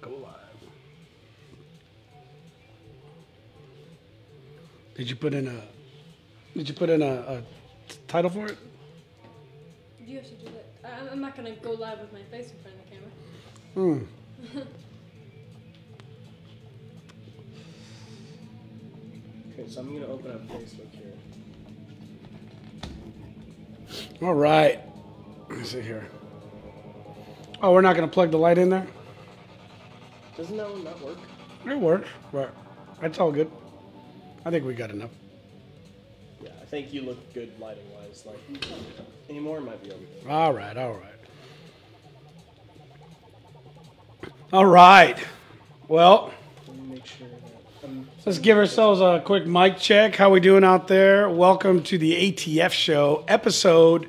go live. Did you put in a title for it? You have to do that. I'm not gonna go live with my face in front of the camera. Okay, so I'm gonna open up Facebook here. All right. Let me see here. Oh, we're not gonna plug the light in there? Doesn't that one not work? It works, but that's all good. I think we got enough. Yeah, I think you look good lighting wise. Like any more might be over there. All right, all right. All right. Well, Let me make sure that let's give ourselves a quick mic check. How we doing out there? Welcome to the ATF show, episode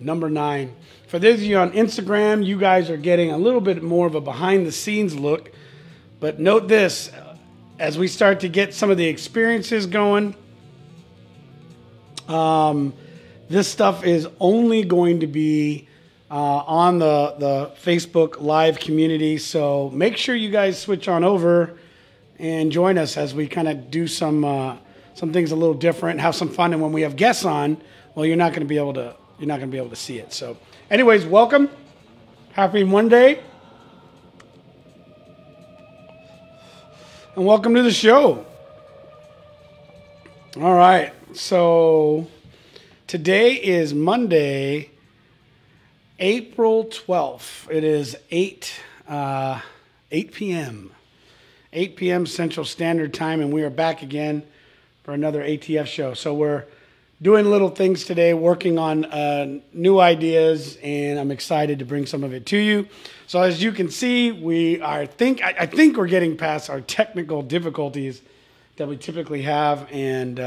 number 9. For those of you on Instagram, you guys are getting a little bit more of a behind-the-scenes look. But note this, as we start to get some of the experiences going, this stuff is only going to be on the Facebook Live community. So make sure you guys switch on over and join us as we kind of do some things a little different, have some fun. And when we have guests on, well, you're not going to be able to see it. So, anyways, welcome. Happy Monday. And welcome to the show. All right. So today is Monday, April 12th. It is 8 p.m. 8 p.m. Central Standard Time, and we are back again for another ATF show. So we're doing little things today, working on new ideas, and I'm excited to bring some of it to you. So as you can see, I think we're getting past our technical difficulties that we typically have, and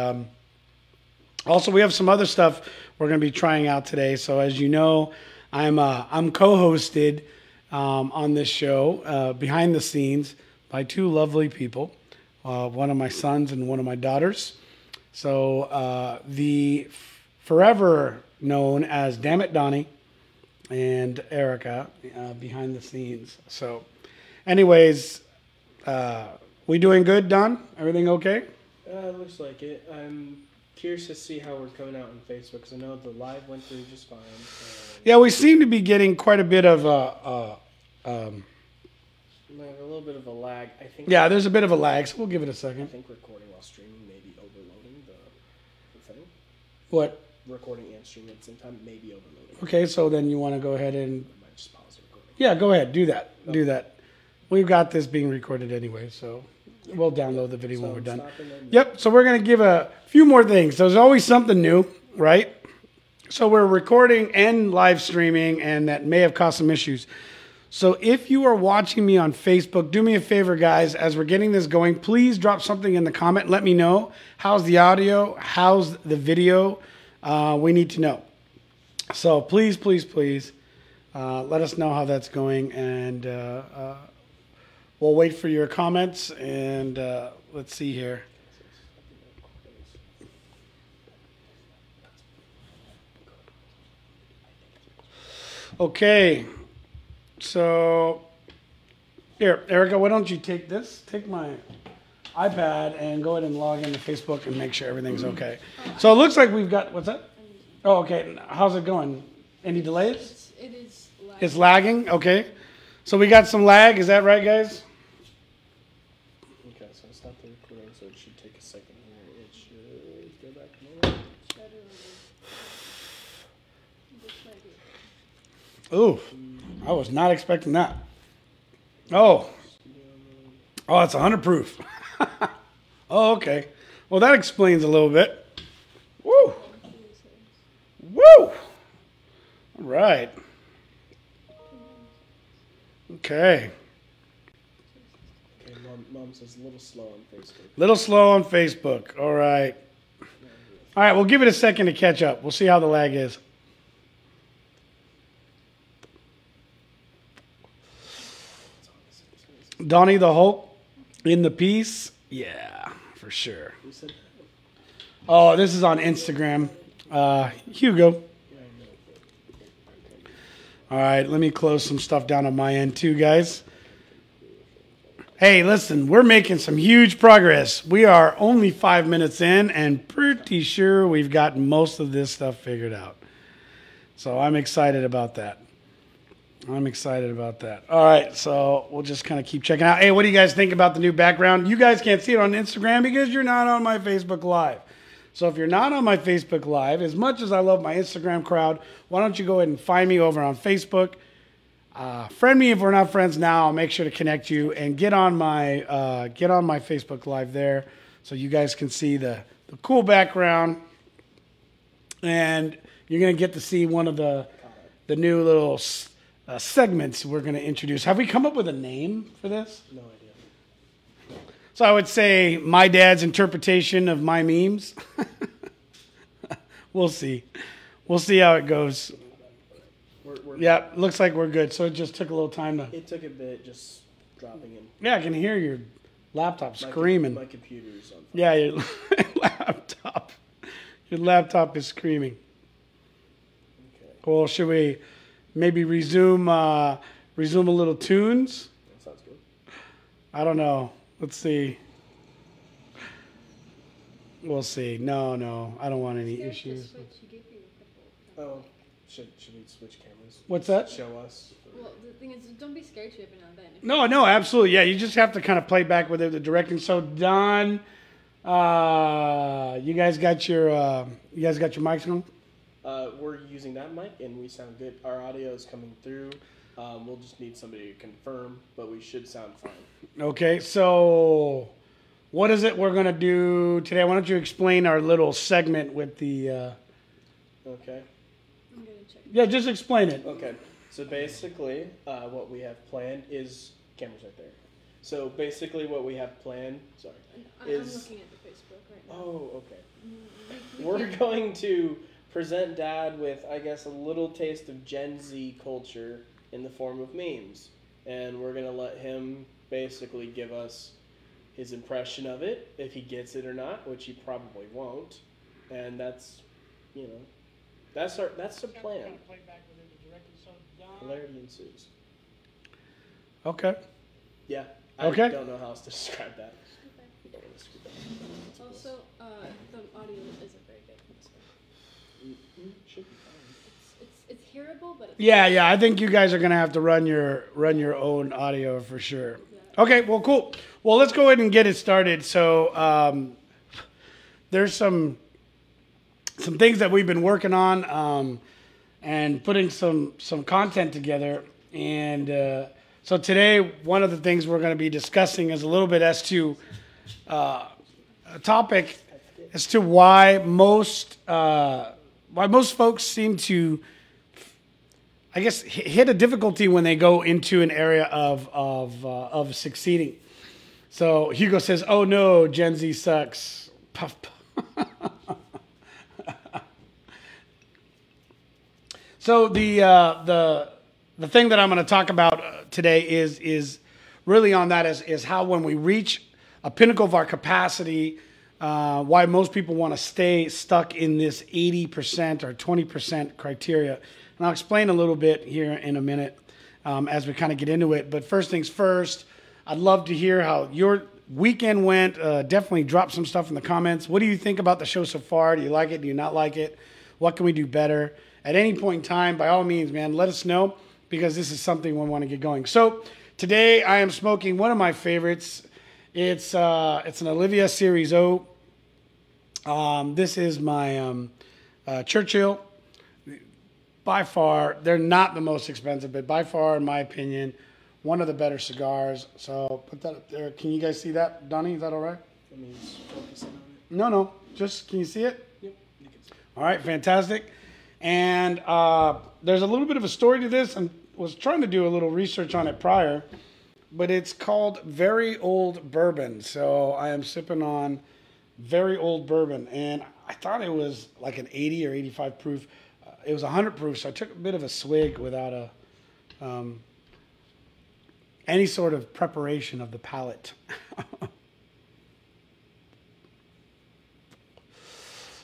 also we have some other stuff we're going to be trying out today. So as you know, I'm co-hosted on this show behind the scenes by two lovely people, one of my sons and one of my daughters. So the forever known as Damn It Donnie and Erica behind the scenes. So anyways, we doing good, Don? Everything okay? Looks like it. I'm curious to see how we're coming out on Facebook because I know the live went through just fine. Yeah, we seem to be getting quite a bit of We have a little bit of a lag, I think. yeah, there's a bit of a lag, so we'll give it a I second. think recording while streaming may be overloading the thing. What? Recording and streaming at the same time may be overloading. Okay, so then you want to go ahead and... I might just pause the recording. Yeah, go ahead. Do that. Do that. We've got this being recorded anyway, so we'll download the video when we're done. Yep, so we're going to give a few more things. There's always something new, right? So we're recording and live streaming, and that may have caused some issues. So if you are watching me on Facebook, do me a favor, guys, as we're getting this going, please drop something in the comment. Let me know. How's the audio? How's the video? We need to know. So please, please, please let us know how that's going, and we'll wait for your comments, and let's see here. Okay. So, here, Erica, why don't you take this? Take my iPad and go ahead and log into Facebook and make sure everything's okay. So it looks like we've got, what's that? Oh, okay. How's it going? Any delays? It is lagging. It's lagging? Okay. So we got some lag. Is that right, guys? Okay, so I stopped the recording, so it should take a second here. It should go back to normal. Ooh, I was not expecting that. Oh, it's 100 proof. Oh, okay. Well, that explains a little bit. Woo! Woo! All right. Okay. Okay, Mom says a little slow on Facebook. Little slow on Facebook. All right. All right, we'll give it a second to catch up. We'll see how the lag is. Donnie the Hulk in the piece? Yeah, for sure. Oh, this is on Instagram. Hugo. All right, let me close some stuff down on my end too, guys. Hey, listen, we're making some huge progress. We are only 5 minutes in and pretty sure we've got most of this stuff figured out. So I'm excited about that. All right, so we'll just kind of keep checking out. Hey, what do you guys think about the new background? You guys can't see it on Instagram because you're not on my Facebook Live. So if you're not on my Facebook Live, as much as I love my Instagram crowd, why don't you go ahead and find me over on Facebook? Friend me if we're not friends now. I'll make sure to connect you and get on my Facebook Live there, so you guys can see the cool background, and you're gonna get to see one of the new little segments we're gonna introduce. Have we come up with a name for this? No idea. So I would say my dad's interpretation of my memes. We'll see. We'll see how it goes. Yeah, looks like we're good. So it just took a little time to... It took a bit just dropping in. Yeah, I can hear your laptop screaming. My computer's on fire. Yeah, your laptop is screaming. Okay. Well, should we maybe resume a little tunes? That sounds good. I don't know. Let's see. We'll see. No, I don't want any issues. Oh, should we switch cameras? What's that? Show us. Well, the thing is, don't be scared to every now and then. No, absolutely. Yeah, you just have to kind of play back with it, the directing. So, Don, you guys got your mics on? We're using that mic, and we sound good. Our audio is coming through. We'll just need somebody to confirm, but we should sound fine. Okay, so what is it we're going to do today? Why don't you explain our little segment with the... Okay. I'm gonna check. Yeah, just explain it. Okay. So basically, what we have planned is... Camera's right there. So basically what we have planned... Sorry. I'm is... looking at the Facebook right now. Oh, okay. We're going to present Dad with, I guess, a little taste of Gen Z culture in the form of memes. And we're going to let him basically give us his impression of it, if he gets it or not, which he probably won't. And that's, that's the plan. Hilarity ensues. Okay. Yeah. Okay. I don't know how else to describe that. Okay. Also, the audio isn't very good. Should be fine. It's hearable, but it's Yeah. I think you guys are gonna have to run your own audio for sure. Yeah. Okay. Well, cool. Well, let's go ahead and get it started. So there's some things that we've been working on and putting some content together. And so today, one of the things we're going to be discussing is a little bit as to a topic as to why most folks seem to, I guess, hit a difficulty when they go into an area of succeeding. So Hugo says, "Oh no, Gen Z sucks." Puff. So the thing that I'm going to talk about today is really on that is how when we reach a pinnacle of our capacity, why most people want to stay stuck in this 80% or 20% criteria. And I'll explain a little bit here in a minute as we kind of get into it. But first things first, I'd love to hear how your weekend went. Definitely drop some stuff in the comments. What do you think about the show so far? Do you like it? Do you not like it? What can we do better? At any point in time, by all means, man, let us know, because this is something we want to get going. So today I am smoking one of my favorites. It's an Olivia Series O. This is my Churchill. By far, they're not the most expensive, but by far, in my opinion, one of the better cigars. So put that up there. Can you guys see that, Donnie? Is that all right? Let me just focus in on it. No. Just, can you see it? Yep. You can see it. All right, fantastic. And there's a little bit of a story to this. I was trying to do a little research on it prior, but it's called Very Old Bourbon. So I am sipping on Very Old Bourbon, and I thought it was like an 80 or 85 proof. It was 100 proof, so I took a bit of a swig without any sort of preparation of the palate.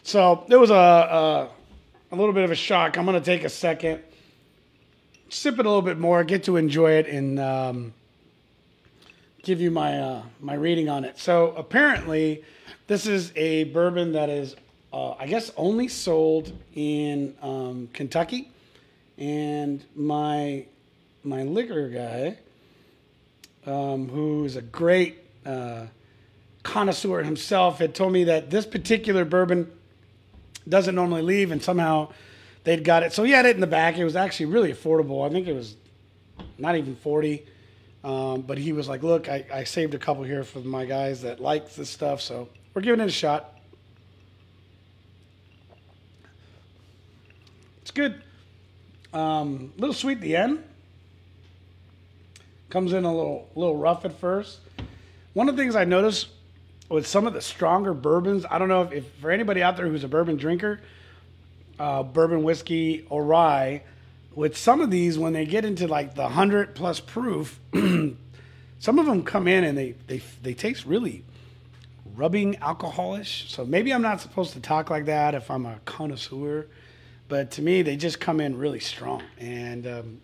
So it was a little bit of a shock. I'm going to take a second, sip it a little bit more, get to enjoy it, and give you my my reading on it. So apparently, this is a bourbon that is, I guess, only sold in Kentucky, and my liquor guy, who is a great connoisseur himself, had told me that this particular bourbon doesn't normally leave, and somehow they'd got it. So he had it in the back. It was actually really affordable. I think it was not even 40. But he was like, look, I saved a couple here for my guys that like this stuff, so we're giving it a shot. It's good. A little sweet at the end. Comes in a little rough at first. One of the things I noticed with some of the stronger bourbons, I don't know if for anybody out there who's a bourbon drinker, bourbon whiskey or rye, with some of these, when they get into like the 100+ proof, some of them come in and they taste really rubbing alcoholish. So maybe I'm not supposed to talk like that if I'm a connoisseur, but to me they just come in really strong. And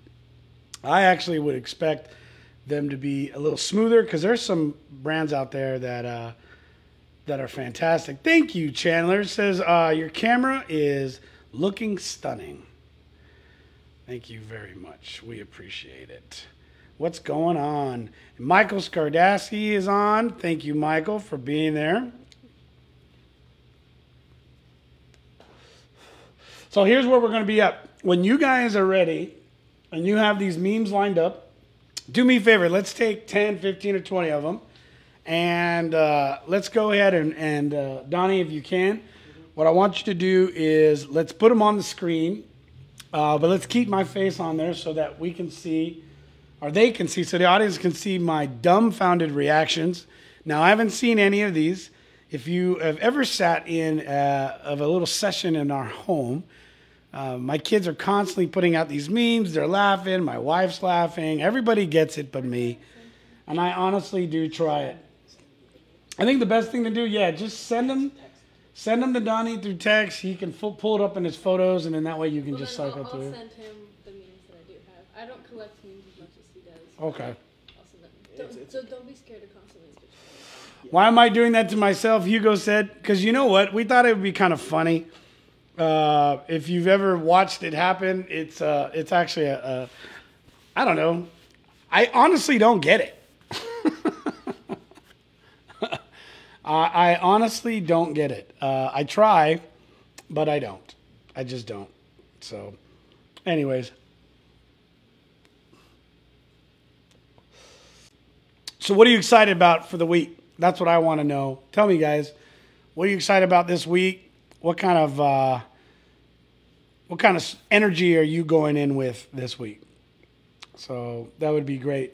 I actually would expect them to be a little smoother, because there's some brands out there that are fantastic. Thank you, Chandler. It says your camera is looking stunning. Thank you very much. We appreciate it. What's going on? Michael Skardasky is on. Thank you, Michael, for being there. So here's where we're going to be at. When you guys are ready and you have these memes lined up, do me a favor. Let's take 10, 15, or 20 of them. And let's go ahead and Donnie, if you can, what I want you to do is let's put them on the screen. But let's keep my face on there so that we can see, or they can see, so the audience can see my dumbfounded reactions. Now, I haven't seen any of these. If you have ever sat in of a little session in our home, my kids are constantly putting out these memes. They're laughing. My wife's laughing. Everybody gets it but me. And I honestly do try it. I think the best thing to do, just send them to Donnie through text. He can pull it up in his photos, and then that way you can just cycle through. I'll send him the memes that I do have. I don't collect memes as much as he does. Okay. I'll send them. So don't be scared of constantly switching. Why am I doing that to myself? Hugo said, because you know what? We thought it would be kind of funny. If you've ever watched it happen, it's actually I don't know. I honestly don't get it. I honestly don't get it. I try, but I don't. I just don't. So, anyways. So what are you excited about for the week? That's what I want to know. Tell me, guys. What are you excited about this week? What kind of energy are you going in with this week? So that would be great.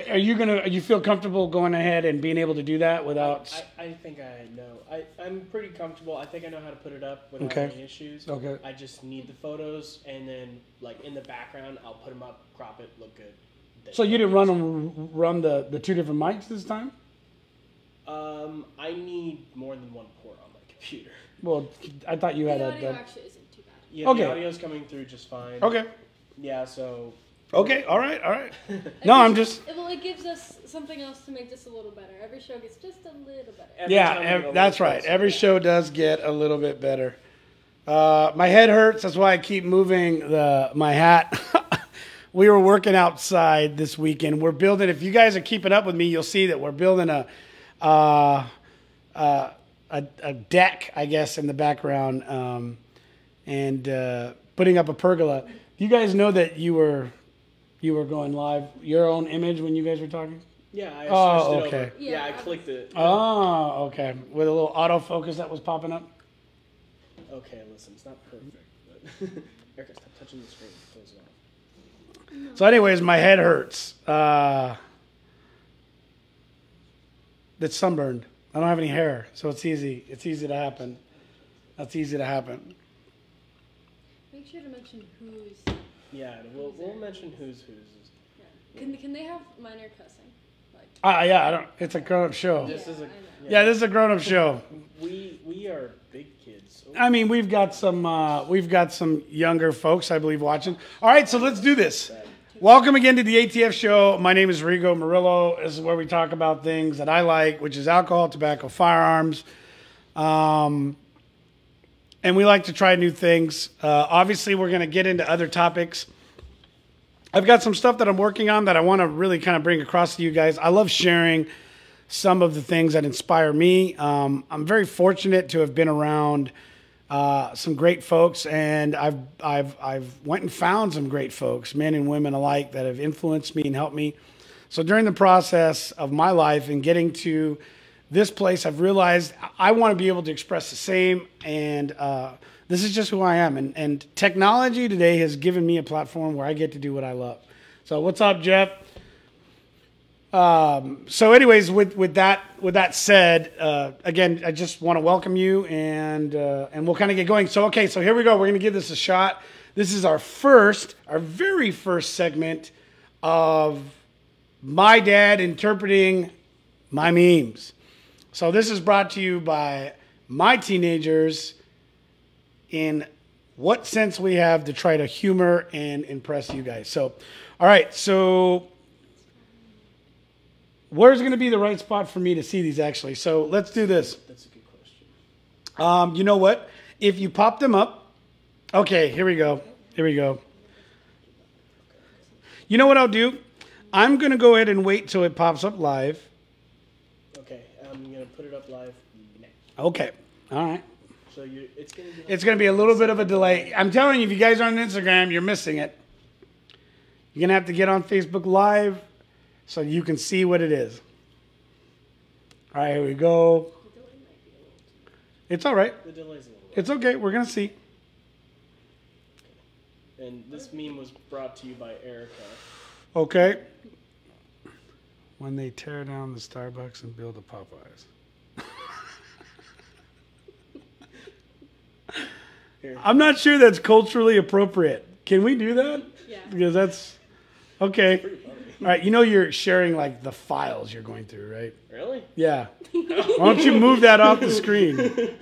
Are you feel comfortable going ahead and being able to do that without? I think I know. I'm pretty comfortable. I think I know how to put it up without any issues. Okay. I just need the photos, and then like in the background, I'll put them up, crop it, look good. So you didn't run the two different mics this time? I need more than one port on my computer. Well, I thought you had the audio actually isn't too bad. Yeah, okay. The audio's coming through just fine. Okay. Yeah, so. Okay, all right. No, I'm just. Well, it gives us something else to make this a little better. Every show gets just a little better. That's right. Every show does get a little bit better. My head hurts. That's why I keep moving my hat. We were working outside this weekend. We're building. If you guys are keeping up with me, you'll see that we're building a deck, I guess, in the background, and putting up a pergola. You guys know that you were going live, your own image when you guys were talking? Yeah, I switched it okay. over. Yeah, I clicked it. Oh, okay. With a little autofocus that was popping up? Okay, listen, it's not perfect, but Erica, stop touching the screen. Close it off. So anyways, my head hurts. It's sunburned. I don't have any hair, so it's easy. It's easy to happen. That's easy to happen. Make sure to mention who's. Yeah, we'll mention who's. Yeah. Can they have minor cussing? Yeah, I don't. It's a grown-up show. This is this is a grown-up show. We are big kids. So. I mean, we've got some younger folks, I believe, watching. All right, so let's do this. Welcome again to the ATF show. My name is Rigo Murillo. This is where we talk about things that I like, which is alcohol, tobacco, firearms. And we like to try new things. Obviously, we're going to get into other topics. I've got some stuff that I'm working on that I want to really kind of bring across to you guys. I love sharing some of the things that inspire me. I'm very fortunate to have been around some great folks, and I've went and found some great folks, men and women alike, that have influenced me and helped me. So during the process of my life and getting to this place, I've realized I want to be able to express the same, and this is just who I am. And technology today has given me a platform where I get to do what I love. So what's up, Jeff? So anyways, with that said, again, I just want to welcome you, and we'll kind of get going. So, okay, so here we go. We're going to give this a shot. This is our very first segment of my dad interpreting my memes. So this is brought to you by my teenagers in what sense we have to try to humor and impress you guys. So, all right, so where's going to be the right spot for me to see these, actually? So let's do this. That's a good question. You know what? If you pop them up. Okay, here we go. Here we go. You know what I'll do? I'm going to go ahead and wait till it pops up live. Okay, I'm going to put it up live now. Okay. All right. So it's going to be... It's going to be a little bit of a delay. I'm telling you, if you guys aren't on Instagram, you're missing it. You're going to have to get on Facebook Live so you can see what it is. All right, here we go. It's all right. The delay's a little bit. It's okay. We're going to see. And this meme was brought to you by Erica. Okay. When they tear down the Starbucks and build the Popeyes. I'm not sure that's culturally appropriate. Can we do that? Yeah. Because that's... Okay. All right, you know you're sharing, like, the files you're going through, right? Really? Yeah. Why don't you move that off the screen?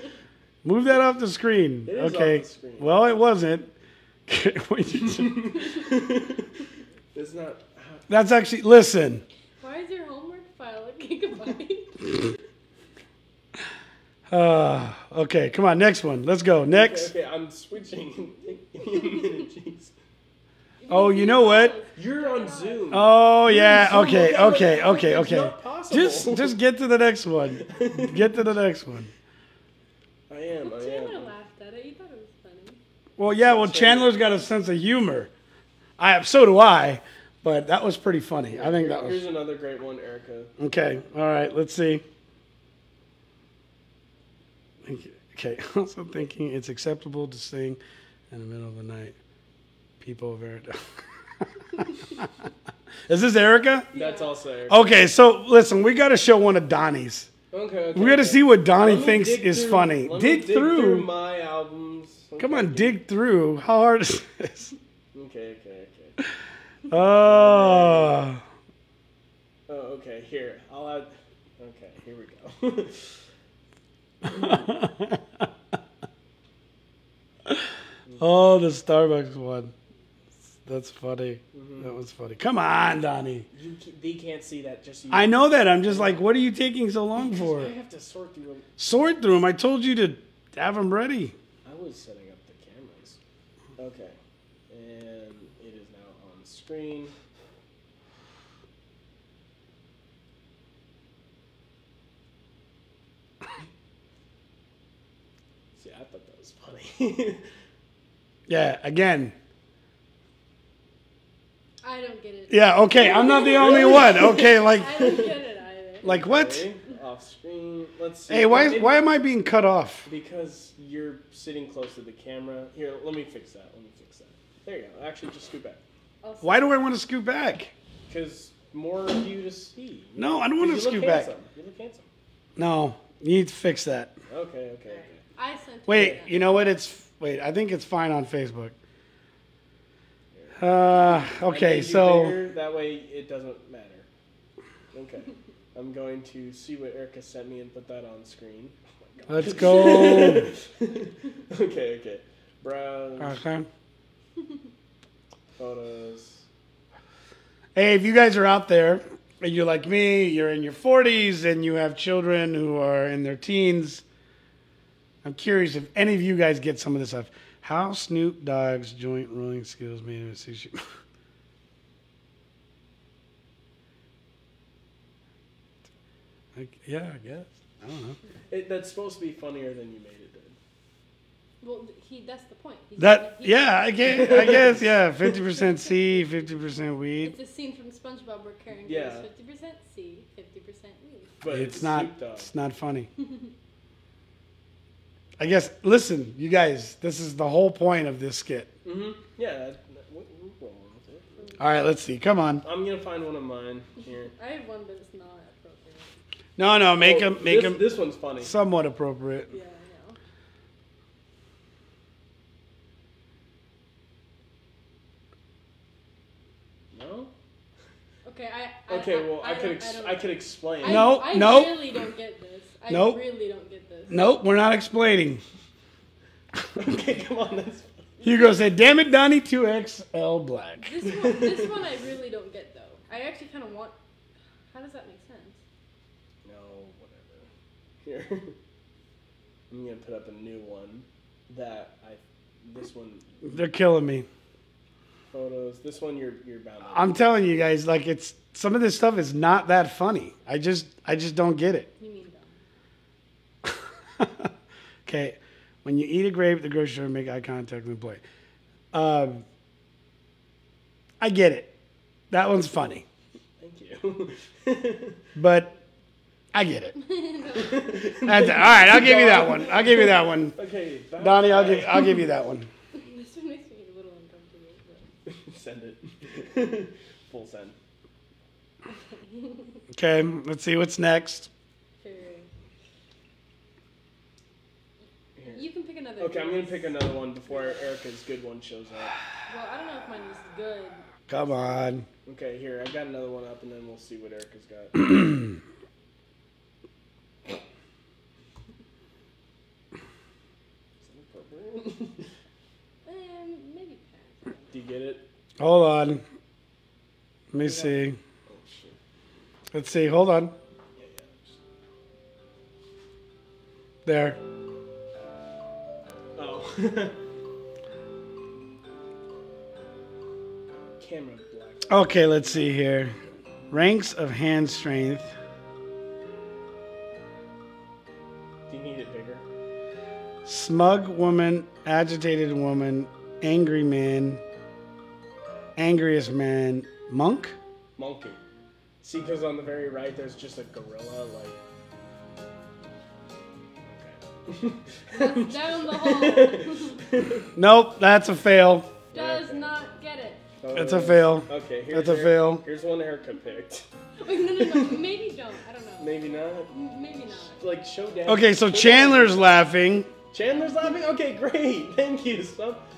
Move that off the screen. It is Okay. off the screen. Well, it wasn't. It's not... That's actually... Listen. Why is your homework file a gigabyte? Okay, come on, next one. Let's go. Next. Okay, I'm switching. Give me a minute, jeez. Oh, you know what? You're on Zoom. Oh, yeah. Zoom, Okay. It's not possible. Just get to the next one. Get to the next one. I am. Chandler laughed at it. You thought it was funny. Well, yeah. Well, Chandler's got a sense of humor. So do I. But that was pretty funny. I think that was. Here's another great one, Erica. Okay. All right. Let's see. Okay. Also thinking it's acceptable to sing in the middle of the night. People are very... Is this Erica? That's also Erica. Okay, so listen, we got to show one of Donnie's. Okay. We got to see what Donnie thinks is funny. Dig through my albums. Okay. Come on, dig through. How hard is this? Okay. Oh. Oh, okay. Here, I'll add... Okay, here we go. Oh, the Starbucks one. That's funny. Mm-hmm. That was funny. Come on, Donnie. They can't see that. Just you. I know that. I'm just like, what are you taking so long for? I have to sort through them. Sort through them. I told you to have them ready. I was setting up the cameras. Okay. And it is now on screen. See, I thought that was funny. Yeah, again. I don't get it. Yeah, okay. I'm not the only one. Okay, like... I don't get it either. Like what? Okay, off screen. Let's see. Hey, why am I being cut off? Because you're sitting close to the camera. Here, let me fix that. There you go. Actually, just scoot back. Why do I want to scoot back? Because more of you to see. No, I don't want to scoot back. You look handsome. No, you need to fix that. Okay. I sent Wait, you know what? I think it's fine on Facebook. Okay, so... Bigger, that way it doesn't matter. Okay. I'm going to see what Erica sent me and put that on screen. Oh my God. Let's go. Okay. Browse. Okay. Photos. Hey, if you guys are out there and you're like me, you're in your 40s and you have children who are in their teens, I'm curious if any of you guys get some of this stuff. How Snoop Dogg's joint rolling skills made him a sushi. Yeah, I guess. I don't know. That's supposed to be funnier than you made it, dude. Well, that's the point. I guess, yeah. 50% C, 50% weed. It's a scene from SpongeBob where Karen Yeah. goes 50% C, 50% weed. But It's Snoop Dogg. not funny. I guess, listen, you guys, this is the whole point of this skit. Mm-hmm. Yeah. We're going with it. All right, let's see. Come on. I'm going to find one of mine here. I have one, but it's not appropriate. No, make them This one's funny. somewhat appropriate. Yeah, I know. No? Okay, I could explain. I No. really don't get this. I Nope. really don't get this. Nope, we're not explaining. Okay, come on. That's Hugo said, "Damn it, Donnie, 2XL black." This one I really don't get though. I actually kind of want. How does that make sense? No, whatever. Here. I'm going to put up a new one this one, They're killing me. photos. This one you're bound to. I'm telling you guys, like some of this stuff is not that funny. I just don't get it. You mean dumb? Okay, when you eat a grape at the grocery store, make eye contact with the employee. I get it. That one's funny, Thank you. but I get it. All right, I'll give you that one. Okay, Donnie, I'll give you that one. This one makes me a little uncomfortable. But... Send it. Full send. Okay, let's see what's next. Sure. Here. You can pick another. Okay, I'm going to pick another one before Erica's good one shows up. Well, I don't know if mine is good. Come on. Okay, here, I got another one up, and then we'll see what Erica's got. Is that appropriate? Maybe pass. Do you get it? Hold on. Let me see. Oh, shit. Let's see. Hold on. Yeah. There. Oh. Camera black. Okay, let's see here. Ranks of hand strength. Do you need it bigger? Smug woman, agitated woman, angry man, angriest man, monk? Monkey. See, because on the very right, there's just a gorilla, Okay. Down the hole. Nope, that's a fail. Does not get it. That's a fail. Okay, That's a fail. Here's one Erica picked. Wait, no. Maybe don't. I don't know. Maybe not. Maybe not. Like, show dad. Okay, so Chandler's laughing. Chandler's laughing? Okay, great. Thank you.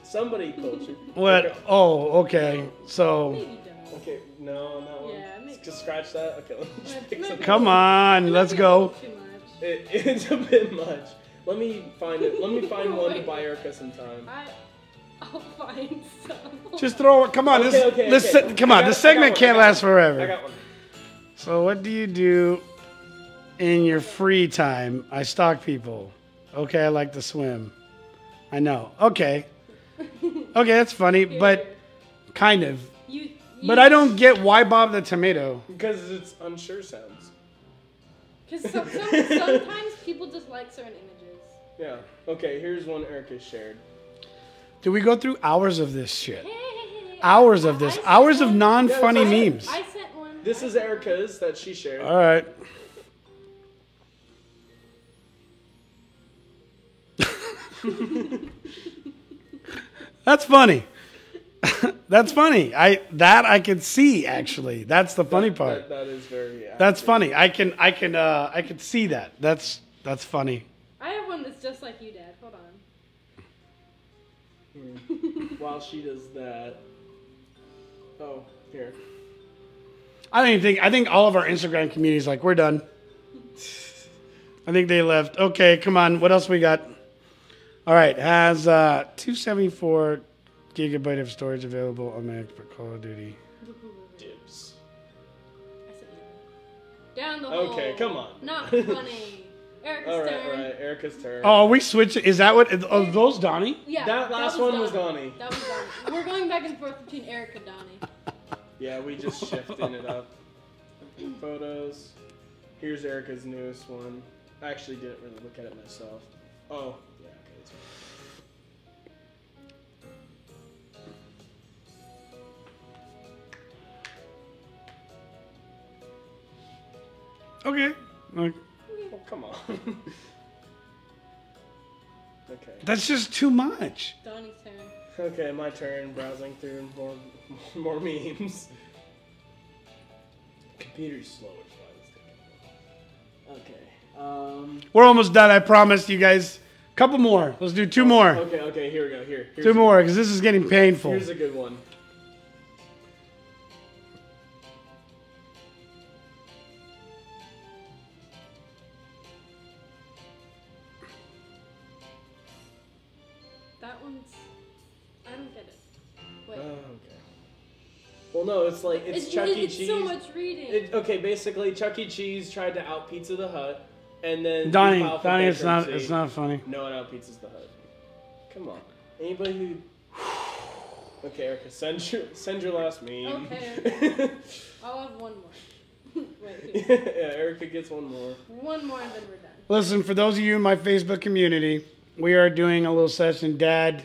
Somebody culture. What? Okay. Oh, okay. So, Maybe don't. Okay, no, on that one. Yeah, maybe. Just scratch that. Okay, let me just pick something. come on, let's go. Too much. It's a bit much. Let me find it. Let me find one to buy Erica some time. I'll find some. Just throw it. Come on, Okay. come on. This segment can't last I forever. got one. So, what do you do in your free time? I stalk people. Okay, I like to swim. I know. Okay, that's funny, but kind of. But I don't get why Bob the Tomato. Because it's unsure sounds. Because sometimes people just like certain images. Yeah. Okay, here's one Erica shared. Do we go through hours of this shit? Hey. Hours of this. Hours of non-funny Yeah, memes. I sent one. This is Erica's that she shared. All right. That's funny. That's funny. I can see actually. That's the funny part. That is very. That's funny. I can see that. That's funny. I have one that's just like you, Dad. Hold on. While she does that. Oh, here. I think all of our Instagram community is like, we're done. I think they left. Okay, come on. What else we got? All right, has 274 gigabyte of storage available on Mac for Call of Duty. Dibs. Down the hole. Okay, come on. Not funny. Erica's All turn. right. Erica's turn. Oh, we switched. Is that what? Oh, those Donnie? Yeah. That last one was Donnie. That was Donnie. We're going back and forth between Erica and Donnie. Yeah, we just shifting it up. Photos. Here's Erica's newest one. I actually didn't really look at it myself. Oh, yeah, okay, that's Okay. Oh, come on. Okay. That's just too much. Donnie's turn. Okay, my turn. Browsing through more memes. Computer's slow, which is why it's taking a while. Okay. We're almost done. I promise you guys. Couple more. Let's do two more. Okay. Here we go. Here's Two more, because this is getting painful. Here's a good one. That one's. I don't get it. Wait. Oh, okay. Well, no, it's like it's Chuck E. Cheese. It's so much reading. Okay, basically, Chuck E. Cheese tried to out Pizza the Hut, and then Donnie, he filed for it's bankruptcy. not funny. No one out Pizza's the Hut. Come on, anybody who. Okay, Erica, send your last meme. Okay. I'll have one more. Wait. Yeah, Erica gets one more. One more and then we're done. Listen, for those of you in my Facebook community, we are doing a little session. Dad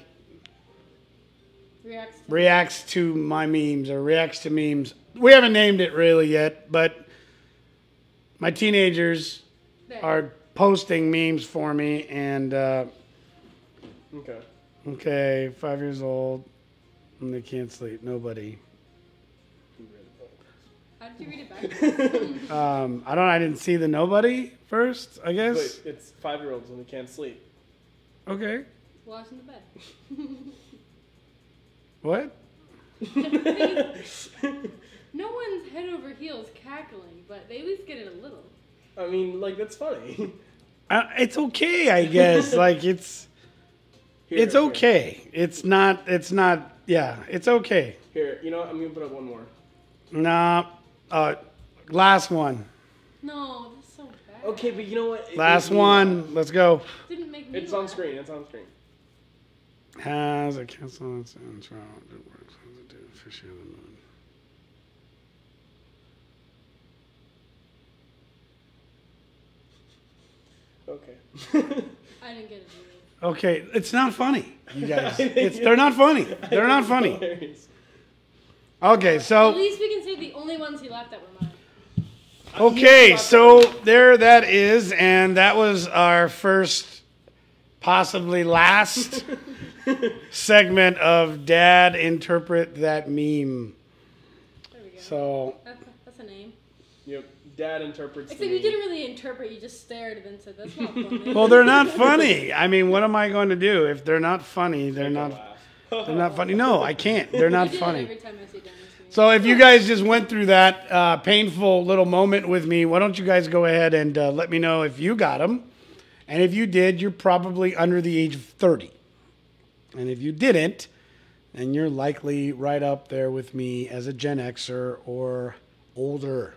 reacts to my memes or reacts to memes. We haven't named it really yet, but my teenagers are posting memes for me, and okay, 5 years old, and they can't sleep. Nobody. How did you read it back? I didn't see the nobody first, I guess. Wait, it's 5-year-olds and they can't sleep. Okay. Washing the bed. What? No one's head over heels cackling, but they at least get it a little. I mean, like, that's funny. It's okay, I guess. Like, it's okay. It's not, yeah, it's okay. Here, you know what? I'm going to put up one more. Nah, last one. No, that's so bad. Okay, but you know what? Last one. Let's go. Didn't make me It's on screen. It's on screen. Has a cancel its intro. Fishy of the moon. Okay. I didn't get it either. Okay, it's not funny, you guys. They're not funny. They're not funny. Hilarious. Okay, so. At least we can say the only ones he laughed at were mine. Okay, so there that is, and that was our first, possibly last segment of Dad Interpret That Meme. There we go. So. That's a name. Yep. Dad interprets. Except you didn't really interpret. You just stared and then said, "That's not funny." Well, they're not funny. I mean, what am I going to do if they're not funny? They're not funny. No, I can't. They're not funny. Every time I see Dennis. So if you guys just went through that painful little moment with me, why don't you guys go ahead and let me know if you got them. And if you did, you're probably under the age of 30. And if you didn't, then you're likely right up there with me as a Gen Xer or older.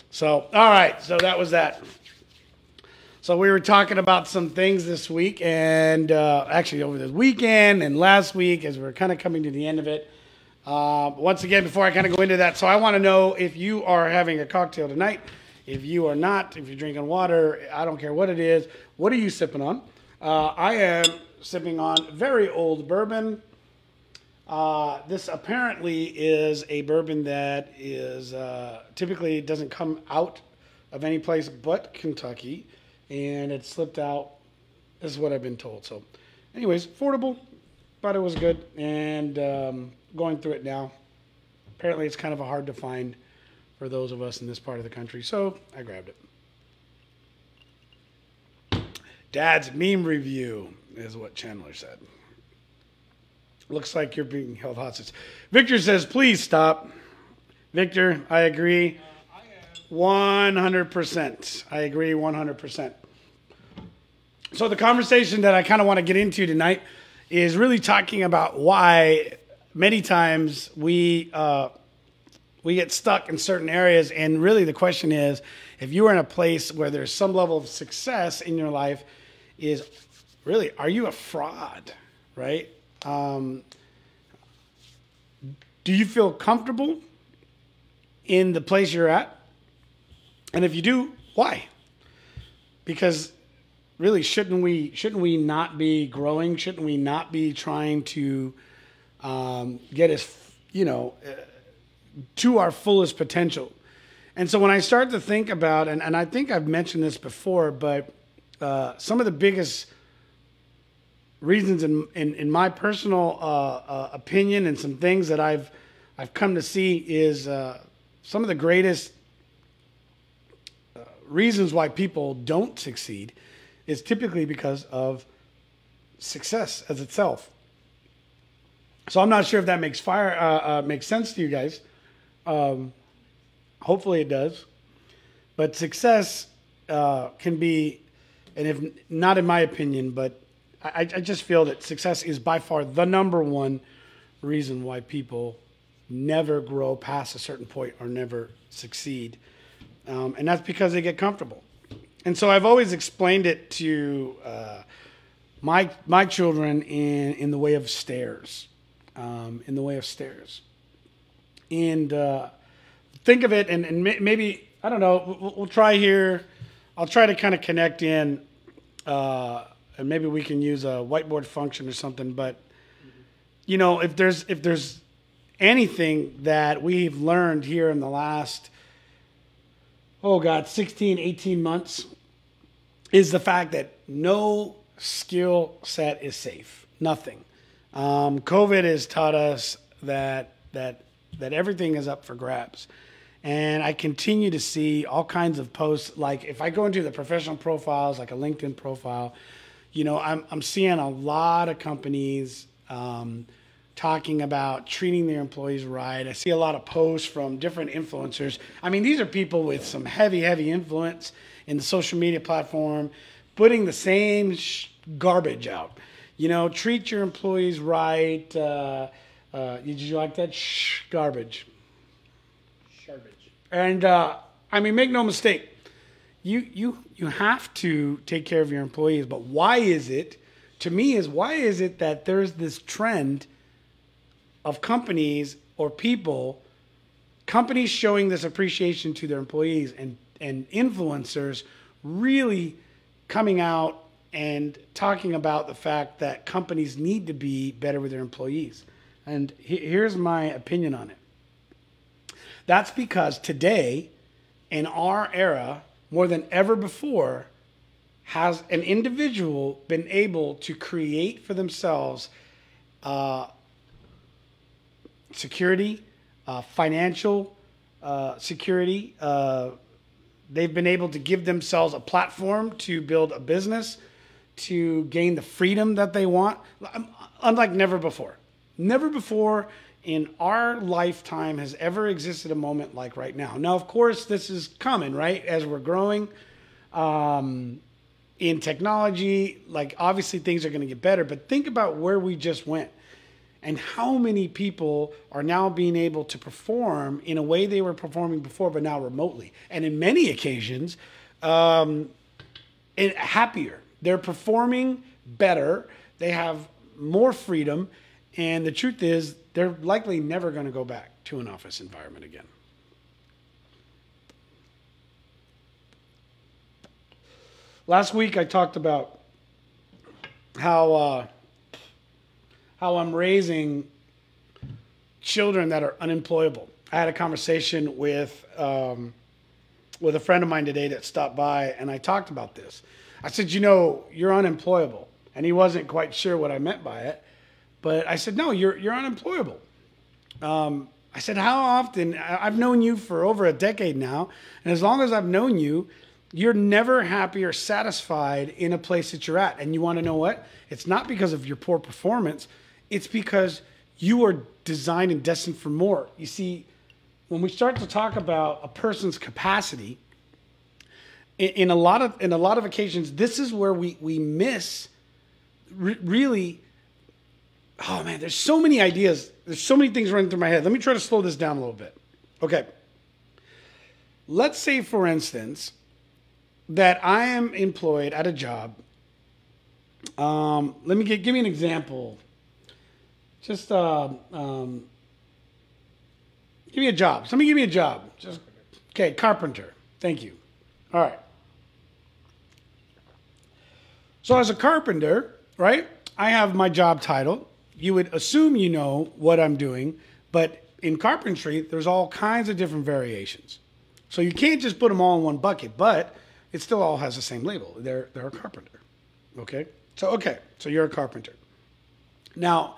So, all right. So that was that. So we were talking about some things this week and actually over this weekend and last week as we're kind of coming to the end of it. Once again, before I kind of go into that, so I want to know if you are having a cocktail tonight. If you are not, if you're drinking water, I don't care what it is. What are you sipping on? I am sipping on very old bourbon. This apparently is a bourbon that is typically doesn't come out of any place but Kentucky, and it slipped out. This is what I've been told. So, anyways, affordable. Thought it was good, and going through it now. Apparently, it's kind of hard to find for those of us in this part of the country, so I grabbed it. Dad's meme review is what Chandler said. Looks like you're being held hostage. Victor says, please stop. Victor, I agree 100%. I agree 100%. So the conversation that I kind of want to get into tonight is really talking about why many times we We get stuck in certain areas, and really the question is, if you are in a place where there's some level of success in your life, is really, are you a fraud, right? Do you feel comfortable in the place you're at? And if you do, why? Because really, shouldn't we not be growing? Shouldn't we not be trying to get us, to our fullest potential? And so when I start to think about, and I think I've mentioned this before, but some of the biggest reasons in my personal opinion, and some things that I've come to see, is some of the greatest reasons why people don't succeed is typically because of success as itself. So I'm not sure if that makes sense to you guys. Hopefully it does. But success can be, and if not in my opinion, but I just feel that success is by far the number one reason why people never grow past a certain point or never succeed. And that's because they get comfortable. And so I've always explained it to my children in the way of stairs. In the way of stairs. And think of it, and maybe, I don't know, we'll try here. I'll try to kind of connect in, and maybe we can use a whiteboard function or something. But, if there's anything that we've learned here in the last, 16, 18 months, is the fact that no skill set is safe. Nothing. COVID has taught us that everything is up for grabs. And I continue to see all kinds of posts. Like if I go into the professional profiles, like a LinkedIn profile, I'm seeing a lot of companies talking about treating their employees right. I see a lot of posts from different influencers. I mean, these are people with some heavy influence in the social media platform, putting the same garbage out. Treat your employees right. Did you like that? Garbage. Garbage. And make no mistake. You have to take care of your employees, but why is it that there's this trend of companies showing this appreciation to their employees, and influencers really coming out and talking about the fact that companies need to be better with their employees. And here's my opinion on it. That's because today, in our era, more than ever before, has an individual been able to create for themselves security, financial security. They've been able to give themselves a platform to build a business, to gain the freedom that they want, unlike never before. Never before in our lifetime has ever existed a moment like right now. Now, of course, this is coming, right? As we're growing in technology, like obviously things are going to get better, but think about where we just went and how many people are now being able to perform in a way they were performing before, but now remotely. And in many occasions, happier. They're performing better. They have more freedom. And the truth is, they're likely never going to go back to an office environment again. Last week, I talked about how I'm raising children that are unemployable. I had a conversation with a friend of mine today that stopped by, and I talked about this. I said, you're unemployable. And he wasn't quite sure what I meant by it. But I said, no, you're unemployable. I said, how often? I've known you for over a decade now. And as long as I've known you, you're never happy or satisfied in a place that you're at. And you want to know what? It's not because of your poor performance. It's because you are designed and destined for more. You see, when we start to talk about a person's capacity, in a lot of occasions, this is where we miss really. Oh man, there's so many ideas. There's so many things running through my head. Let me try to slow this down a little bit. Okay. Let's say, for instance, that I am employed at a job. Give me an example. Just give me a job. Somebody give me a job. Okay, carpenter. Thank you. All right. So as a carpenter, right, I have my job title. You would assume you know what I'm doing, but in carpentry, there's all kinds of different variations. So you can't just put them all in one bucket, but it still all has the same label. They're a carpenter. Okay? So you're a carpenter. Now,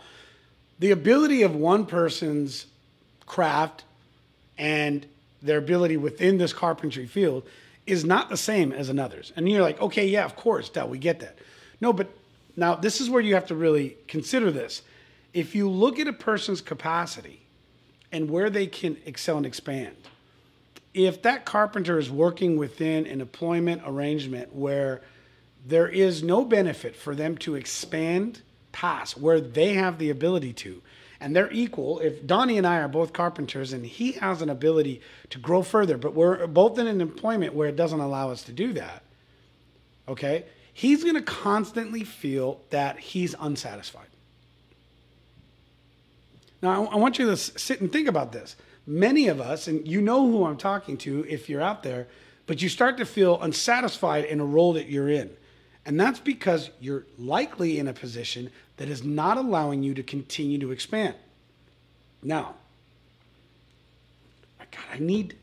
the ability of one person's craft and their ability within this carpentry field is not the same as another's. And you're like, okay, yeah, of course, we get that. No, but now this is where you have to really consider this. If you look at a person's capacity and where they can excel and expand, if that carpenter is working within an employment arrangement where there is no benefit for them to expand past where they have the ability to, and they're equal. If Donnie and I are both carpenters and he has an ability to grow further, but we're both in an employment where it doesn't allow us to do that, okay, he's going to constantly feel that he's unsatisfied. Now, I want you to sit and think about this. Many of us, and you know who I'm talking to if you're out there, but you start to feel unsatisfied in a role that you're in. And that's because you're likely in a position that is not allowing you to continue to expand. Now, God, I need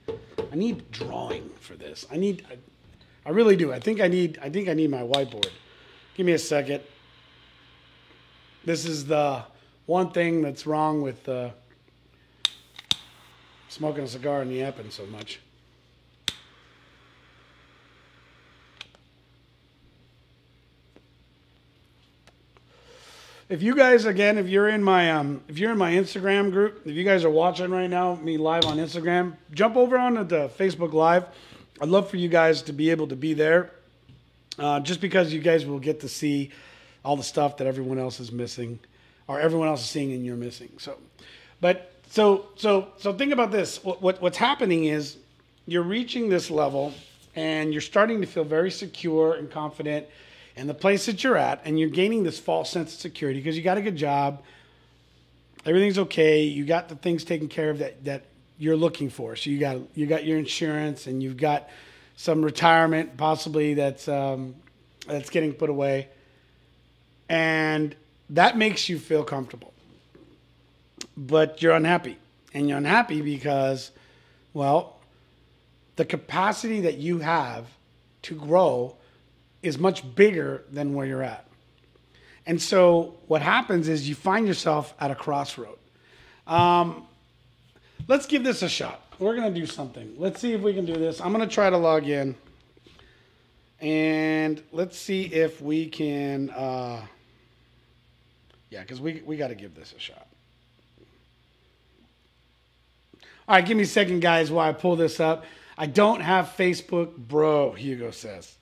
drawing for this. I really do. I think I need my whiteboard. Give me a second. This is the one thing that's wrong with smoking a cigar and yapping so much. If you guys, again, if you're in my Instagram group, if you guys are watching right now, me live on Instagram, jump over onto the Facebook Live. I'd love for you guys to be able to be there, just because you guys will get to see all the stuff that everyone else is missing, or everyone else is seeing and you're missing. So think about this. What's happening is you're reaching this level, and you're starting to feel very secure and confident in the place that you're at, and you're gaining this false sense of security because you got a good job, everything's okay, you got the things taken care of that you're looking for. So you got your insurance, and you've got some retirement possibly that's getting put away, and that makes you feel comfortable. But you're unhappy, and you're unhappy because, well, the capacity that you have to grow is much bigger than where you're at. And so what happens is you find yourself at a crossroad. Let's give this a shot. We're going to do something. Let's see if we can do this. I'm going to try to log in. And let's see if we can... because we got to give this a shot. All right, give me a second, guys, while I pull this up. I don't have Facebook, bro, Hugo says.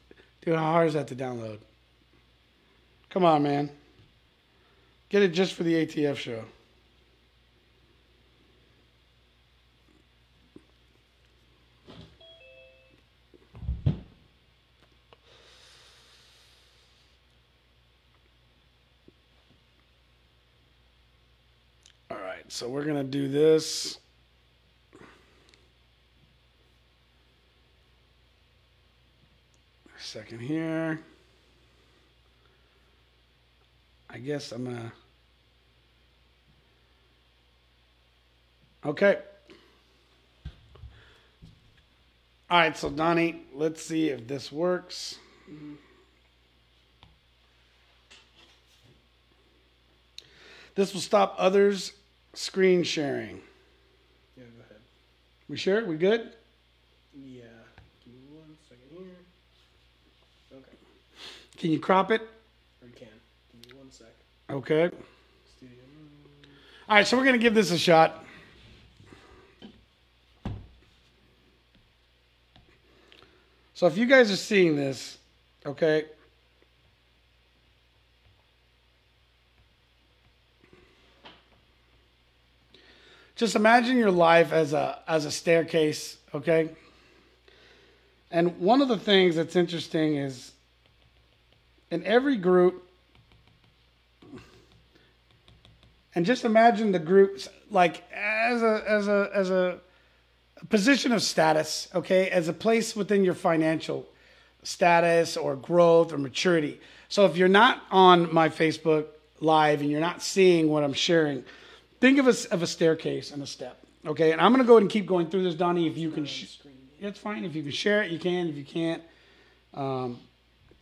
Dude, how hard is that to download? Come on, man. Get it just for the ATF show. All right, so we're going to do this. Second here. I guess I'm gonna. Okay. All right, so Donnie, let's see if this works. This will stop others screen sharing. Yeah, go ahead. We sure? We good? Yeah. Give me 1 second here. Okay. Can you crop it? Or you can. Give me 1 sec. Okay. Studio mode. All right, so we're going to give this a shot. So if you guys are seeing this, okay, just imagine your life as a staircase, okay? And one of the things that's interesting is in every group, and just imagine the groups like as a position of status, okay, as a place within your financial status or growth or maturity. So if you're not on my Facebook Live and you're not seeing what I'm sharing, think of a staircase and a step, okay? And I'm going to go ahead and keep going through this, Donnie. If you can, it's fine. If you can share it, you can. If you can't,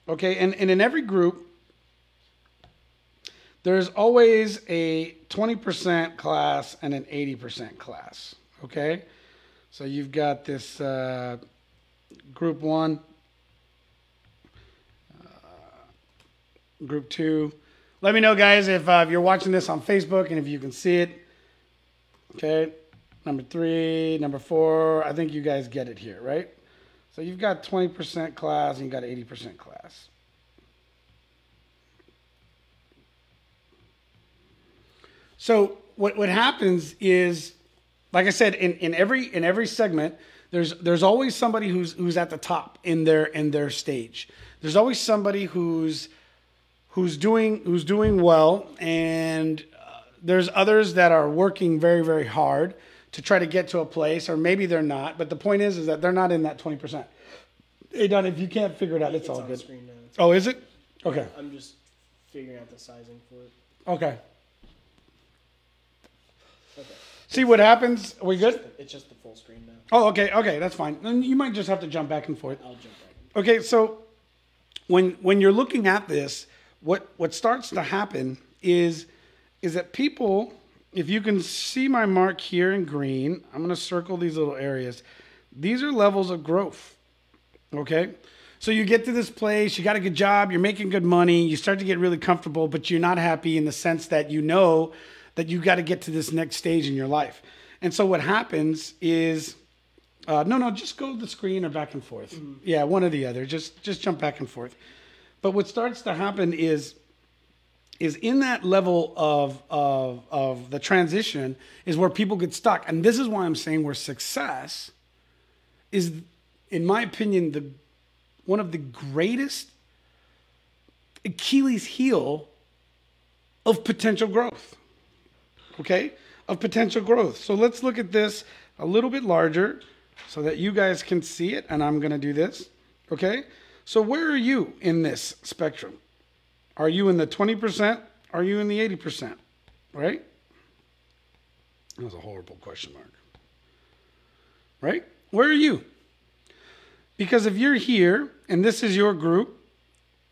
okay. And in every group, there's always a 20% class and an 80% class, okay? So you've got this group 1, group 2. Let me know, guys, if you're watching this on Facebook and if you can see it. Okay, number 3, number 4. I think you guys get it here, right? So you've got 20% class and you've got 80% class. So what happens is, like I said, in every segment, there's always somebody who's at the top in their stage. There's always somebody who's doing well, and there's others that are working very, very hard to try to get to a place, or maybe they're not. But the point is that they're not in that 20%. Hey, Don, if you can't figure it out, it's all on good. Screen now. Oh, is it? Okay. I'm just figuring out the sizing for it. Okay. Okay. See what happens? Are we good? It's just the full screen now. Oh, okay. Okay, that's fine. Then you might just have to jump back and forth. I'll jump back. Okay, so when you're looking at this, what starts to happen is that people, if you can see my mark here in green, I'm going to circle these little areas. These are levels of growth, okay? So you get to this place, you got a good job, you're making good money, you start to get really comfortable, but you're not happy in the sense that you know that you got to get to this next stage in your life. And so what happens is, no, just go to the screen or back and forth. Mm-hmm. Yeah, one or the other. Just jump back and forth. But what starts to happen is in that level of the transition is where people get stuck. And this is why I'm saying where success is, in my opinion, one of the greatest Achilles heel of potential growth. Okay? Of potential growth. So let's look at this a little bit larger so that you guys can see it. And I'm going to do this. Okay? So where are you in this spectrum? Are you in the 20%? Are you in the 80%? Right? That was a horrible question mark. Right? Where are you? Because if you're here and this is your group,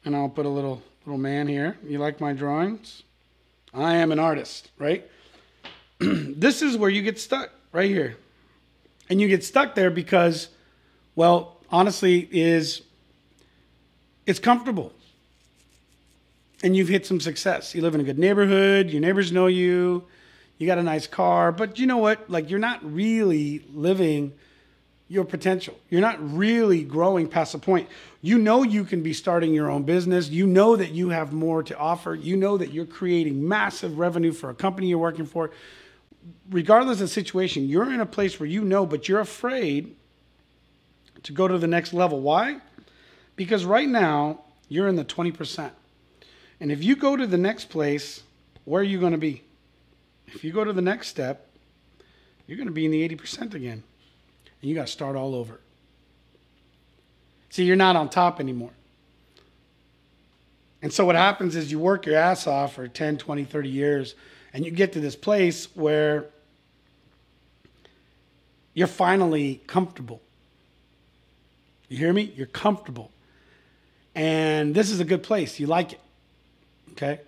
and I'll put a little man here. You like my drawings? I am an artist, right? This is where you get stuck, right here. And you get stuck there because, well, honestly, it's comfortable. And you've hit some success. You live in a good neighborhood. Your neighbors know you. You got a nice car. But you know what? Like, you're not really living your potential. You're not really growing past the point. You know you can be starting your own business. You know that you have more to offer. You know that you're creating massive revenue for a company you're working for. Regardless of the situation, you're in a place where you know, but you're afraid to go to the next level. Why? Because right now, you're in the 20%. And if you go to the next place, where are you going to be? If you go to the next step, you're going to be in the 80% again. And you got to start all over. See, you're not on top anymore. And so what happens is you work your ass off for 10, 20, 30 years, and you get to this place where you're finally comfortable. You hear me? You're comfortable. And this is a good place. You like it. Okay?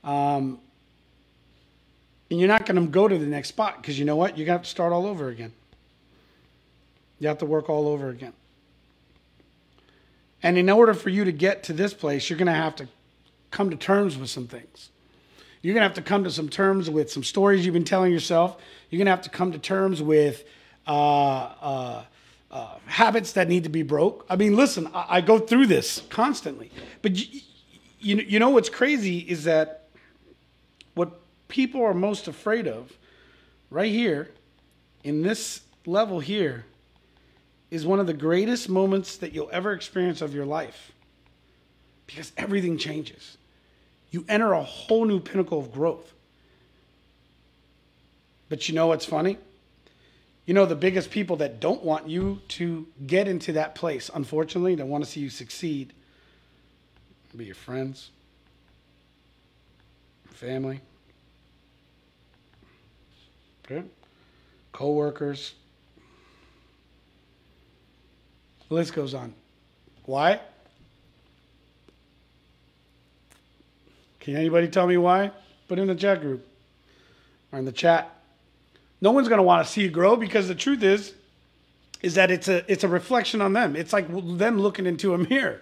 And you're not going to go to the next spot because you know what? You're going to have to start all over again. You have to work all over again. And in order for you to get to this place, you're going to have to come to terms with some things. You're going to have to come to some terms with some stories you've been telling yourself. You're going to have to come to terms with habits that need to be broke. I mean, listen, I go through this constantly. But you know what's crazy is that what people are most afraid of right here, in this level here, is one of the greatest moments that you'll ever experience of your life. Because everything changes. You enter a whole new pinnacle of growth. But you know what's funny? You know the biggest people that don't want you to get into that place, unfortunately, that want to see you succeed, be your friends, family, okay, co-workers. The list goes on. Why? Can anybody tell me why? Put it in the chat group or in the chat. No one's going to want to see you grow, because the truth is that it's a reflection on them. It's like them looking into a mirror.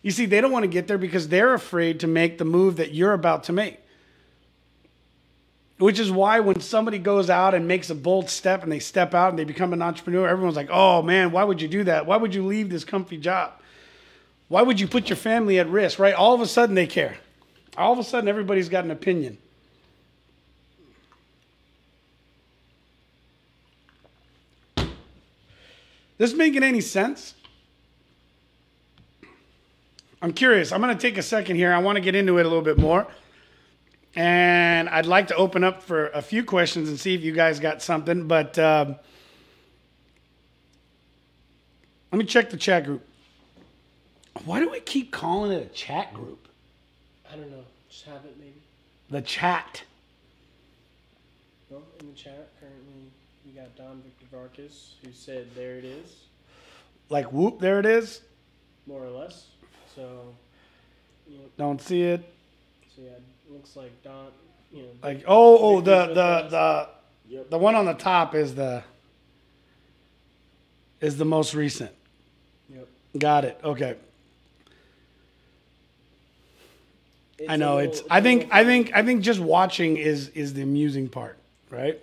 You see, they don't want to get there because they're afraid to make the move that you're about to make. Which is why when somebody goes out and makes a bold step and they step out and they become an entrepreneur, everyone's like, oh man, why would you do that? Why would you leave this comfy job? Why would you put your family at risk, right? All of a sudden they care. All of a sudden everybody's got an opinion. This making any sense? I'm curious. I'm going to take a second here. I want to get into it a little bit more. And I'd like to open up for a few questions and see if you guys got something. But let me check the chat group. Why do we keep calling it a chat group? I don't know. Just have it, maybe. The chat. Well, in the chat, currently, we got Don Victor Vargas, who said, there it is. Like, whoop, there it is? More or less. So, you know. Don't see it. So, yeah, it looks like Don, you know. Like, the one on the top is the most recent. Yep. Got it. Okay. It's I know I think just watching is the amusing part, right?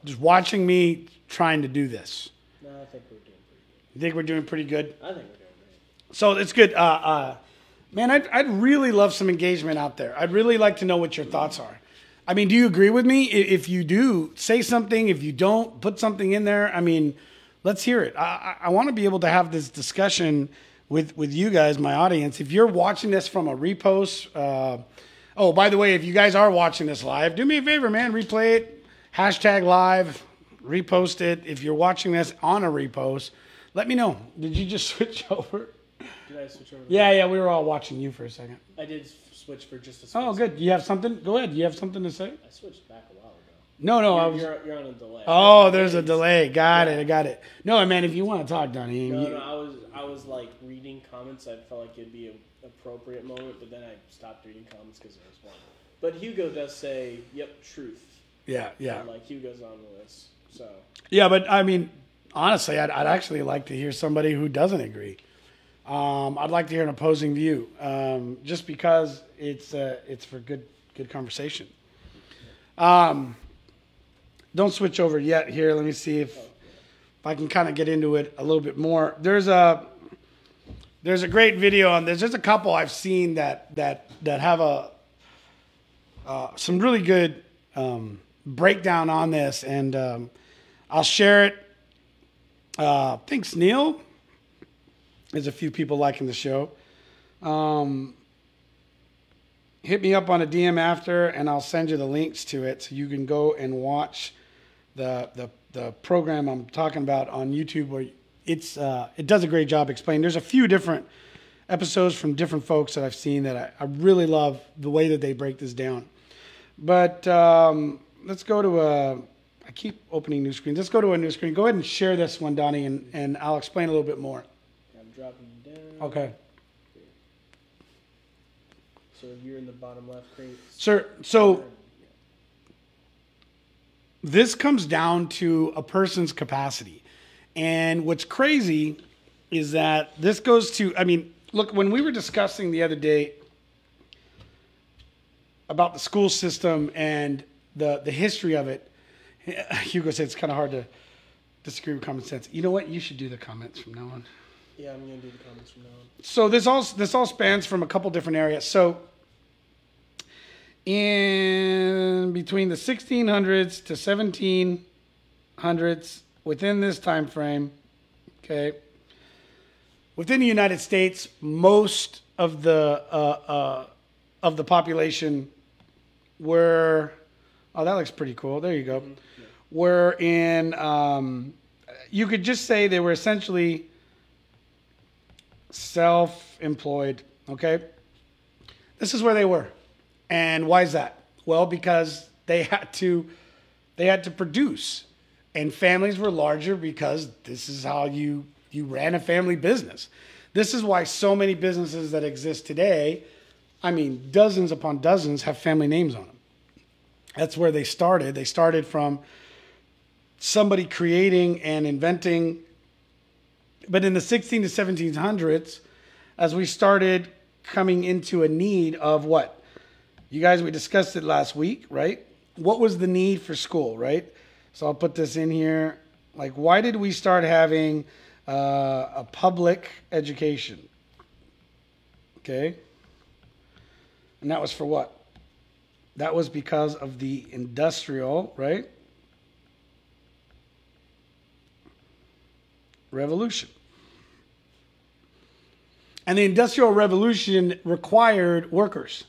Just watching me trying to do this. No, I think we're doing pretty good. You think we're doing pretty good? I think we're doing great. So it's good. Man, I'd really love some engagement out there. I'd really like to know what your thoughts are. I mean, do you agree with me? If you do, say something. If you don't, put something in there. I mean, let's hear it. I want to be able to have this discussion with you guys, my audience. If you're watching this from a repost, oh, by the way, if you guys are watching this live, do me a favor, man, replay it, hashtag live, repost it. If you're watching this on a repost, let me know. Did you just switch over? Did I switch over? Yeah, we were all watching you for a second. I did switch for just a second. Oh, good. You have something? Go ahead. You have something to say? I switched back a while ago. No, You're on a delay. Oh, there's a delay. Got it. I got it. No, man, if you want to talk, Donnie. No, I was like reading comments. I felt like it'd be an appropriate moment, but then I stopped reading comments because there was one. But Hugo does say, "Yep, truth." Yeah. And, like Hugo's on the list, so. Yeah, but I mean, honestly, I'd actually like to hear somebody who doesn't agree. I'd like to hear an opposing view, just because it's for good conversation. Don't switch over yet here. Let me see if I can kind of get into it a little bit more. There's a great video on this. There's a couple I've seen that have some really good breakdown on this, and I'll share it. Thanks, Neil. There's a few people liking the show. Hit me up on a DM after, and I'll send you the links to it so you can go and watch the program I'm talking about on YouTube, where it does a great job explaining. There's a few different episodes from different folks that I've seen that I really love the way that they break this down. But let's go to I keep opening new screens. Let's go to a new screen. Go ahead and share this one, Donnie, and I'll explain a little bit more. I'm dropping you down. Okay. So you're in the bottom left, Chris. Sir, so this comes down to a person's capacity. And what's crazy is that this goes to, I mean, look, when we were discussing the other day about the school system and the history of it, Hugo said it's kind of hard to disagree with common sense. You know what? You should do the comments from now on. Yeah, I'm going to do the comments from now on. So this all spans from a couple different areas. So in between the 1600s to 1700s, within this time frame, okay, within the United States, most of the population were, oh, that looks pretty cool. There you go. Mm-hmm. Yeah. Were in, you could just say they were essentially self-employed, okay? This is where they were. And why is that? Well, because they had to produce. And families were larger because this is how you ran a family business. This is why so many businesses that exist today, I mean, dozens upon dozens, have family names on them. That's where they started. They started from somebody creating and inventing. But in the 16 to 1700s, as we started coming into a need of what? You guys, we discussed it last week, right? What was the need for school, right? So I'll put this in here. Like, why did we start having a public education? Okay. And that was for what? That was because of the industrial, right? Revolution. And the Industrial Revolution required workers.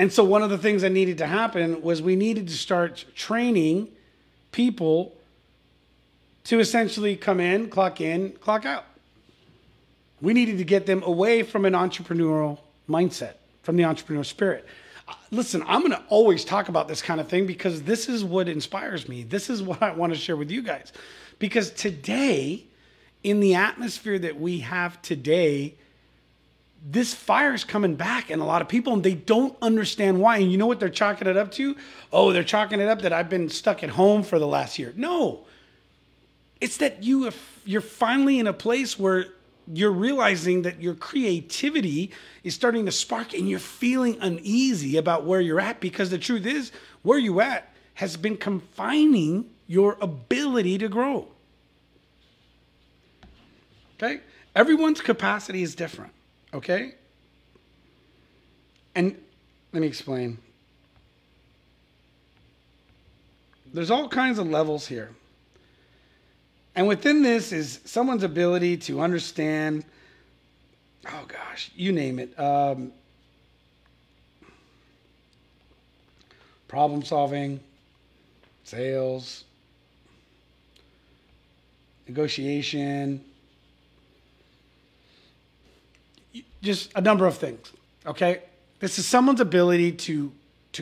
And so one of the things that needed to happen was we needed to start training people to essentially come in, clock out. We needed to get them away from an entrepreneurial mindset, from the entrepreneurial spirit. Listen, I'm going to always talk about this kind of thing because this is what inspires me. This is what I want to share with you guys. Because today, in the atmosphere that we have today, this fire is coming back in a lot of people, and they don't understand why. And you know what they're chalking it up to? Oh, they're chalking it up that I've been stuck at home for the last year. No. It's that you're finally in a place where you're realizing that your creativity is starting to spark and you're feeling uneasy about where you're at, because the truth is, where you at has been confining your ability to grow. Okay? Everyone's capacity is different. Okay? And let me explain. There's all kinds of levels here. And within this is someone's ability to understand, oh gosh, you name it. Problem solving, sales, negotiation, just a number of things, okay? This is someone's ability to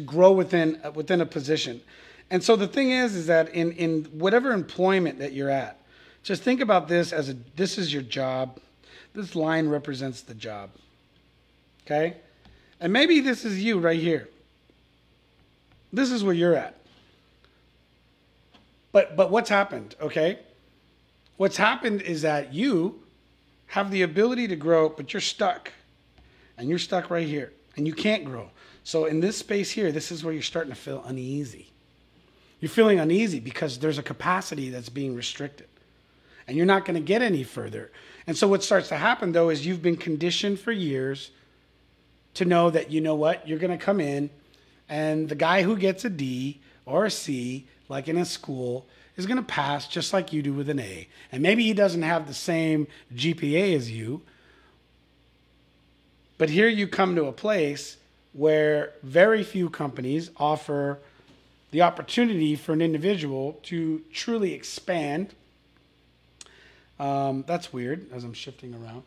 grow within a position. And so the thing is that in whatever employment that you're at, just think about this as this is your job. This line represents the job, okay? And maybe this is you right here. This is where you're at. But what's happened, okay? What's happened is that you have the ability to grow, but you're stuck. And you're stuck right here. And you can't grow. So in this space here, this is where you're starting to feel uneasy. You're feeling uneasy because there's a capacity that's being restricted. And you're not going to get any further. And so what starts to happen, though, is you've been conditioned for years to know that, you know what, you're going to come in, and the guy who gets a D or a C, like in a school, is going to pass just like you do with an A. And maybe he doesn't have the same GPA as you, but here you come to a place where very few companies offer the opportunity for an individual to truly expand. That's weird as I'm shifting around.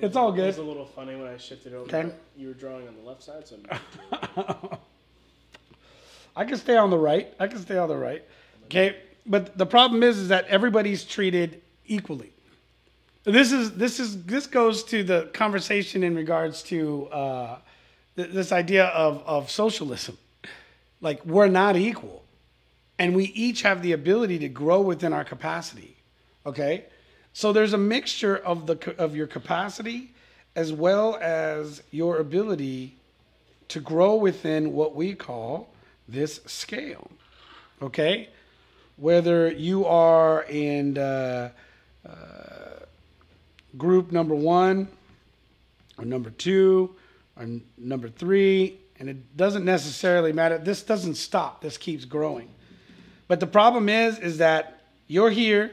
It's all good. It was a little funny when I shifted over. Okay. You were drawing on the left side, so I can stay on the right. Okay, but the problem is that everybody's treated equally. This goes to the conversation in regards to this idea of socialism. Like, we're not equal, and we each have the ability to grow within our capacity. Okay, so there's a mixture of your capacity as well as your ability to grow within what we call this scale. Okay, whether you are in group number 1 or number 2 or number 3, and it doesn't necessarily matter. This doesn't stop. This keeps growing. But the problem is that you're here,